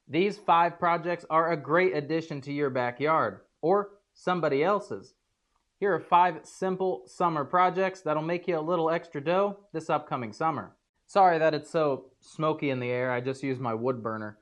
These 5 projects are a great addition to your backyard, or somebody else's. Here are 5 simple summer projects that'll make you a little extra dough this upcoming summer. Sorry that it's so smoky in the air, I just used my wood burner.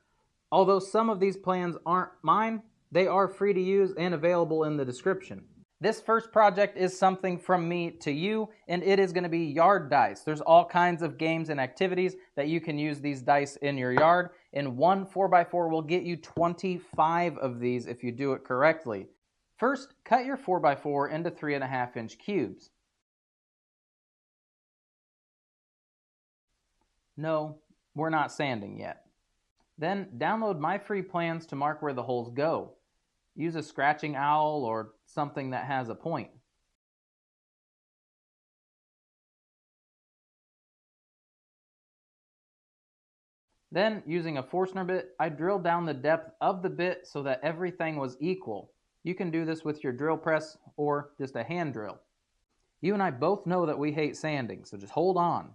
Although some of these plans aren't mine, they are free to use and available in the description. This first project is something from me to you, and it is going to be yard dice. There's all kinds of games and activities that you can use these dice in your yard, and one 4x4 will get you 25 of these if you do it correctly. First, cut your 4x4 into 3.5-inch cubes. No, we're not sanding yet. Then download my free plans to mark where the holes go. Use a scratching owl or something that has a point. Then, using a Forstner bit, I drilled down the depth of the bit so that everything was equal. You can do this with your drill press or just a hand drill. You and I both know that we hate sanding, so just hold on.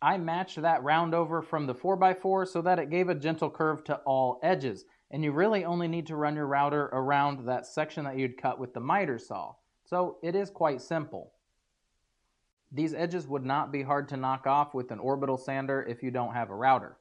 I matched that round over from the 4x4 so that it gave a gentle curve to all edges. And you really only need to run your router around that section that you'd cut with the miter saw. So it is quite simple. These edges would not be hard to knock off with an orbital sander if you don't have a router.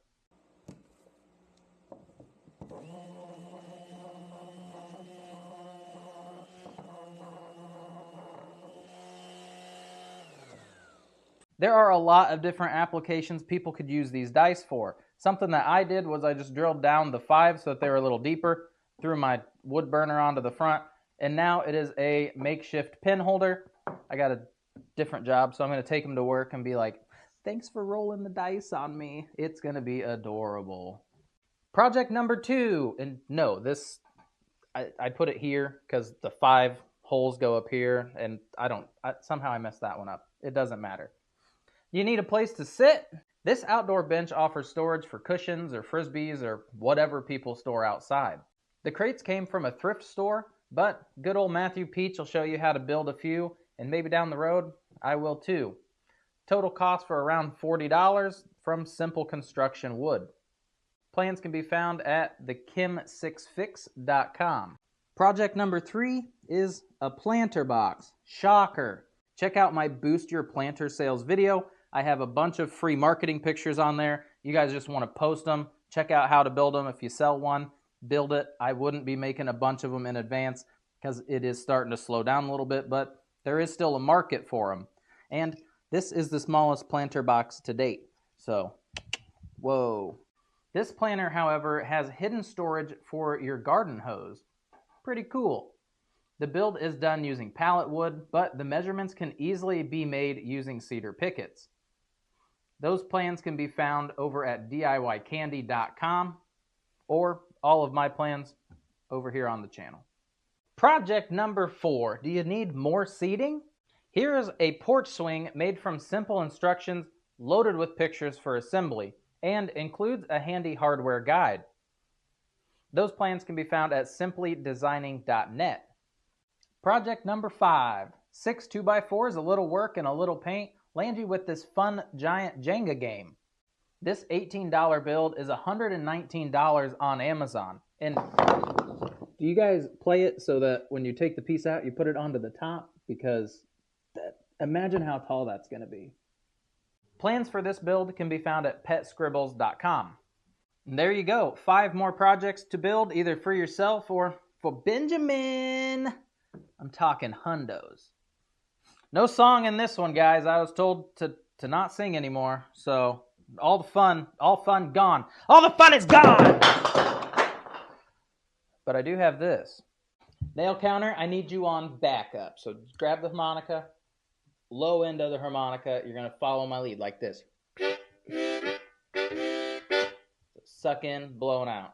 There are a lot of different applications people could use these dice for. Something that I did was I just drilled down the 5 so that they were a little deeper, threw my wood burner onto the front, and now it is a makeshift pin holder. I got a different job, so I'm going to take them to work and be like, thanks for rolling the dice on me. It's going to be adorable. Project number 2, and no, this, I put it here because the 5 holes go up here, and somehow I messed that one up. It doesn't matter. You need a place to sit? This outdoor bench offers storage for cushions or frisbees or whatever people store outside. The crates came from a thrift store, but good old Matthew Peech will show you how to build a few, and maybe down the road, I will too. Total cost for around $40 from Simple Construction Wood. Plans can be found at thekim6fix.com. Project number 3 is a planter box. Shocker! Check out my Boost Your Planter Sales video. I have a bunch of free marketing pictures on there. You guys just want to post them. Check out how to build them. If you sell one, build it. I wouldn't be making a bunch of them in advance because it is starting to slow down a little bit, but there is still a market for them. And this is the smallest planter box to date. So, whoa. This planter, however, has hidden storage for your garden hose. Pretty cool. The build is done using pallet wood, but the measurements can easily be made using cedar pickets. Those plans can be found over at DIYcandy.com or all of my plans over here on the channel. Project number 4. Do you need more seating? Here is a porch swing made from simple instructions loaded with pictures for assembly and includes a handy hardware guide. Those plans can be found at simplydesigning.net. Project number 5. 6 2x4s, a little work and a little paint land you with this fun giant Jenga game. This $18 build is $119 on Amazon. And do you guys play it so that when you take the piece out, you put it onto the top? Because imagine how tall that's going to be. Plans for this build can be found at petscribbles.com. And there you go. 5 more projects to build, either for yourself or for Benjamin. I'm talking hundos. No song in this one, guys. I was told to not sing anymore. So all fun gone. All the fun is gone! But I do have this. Nail counter, I need you on backup. So grab the harmonica, low end of the harmonica. You're going to follow my lead like this. So suck in, blowing out.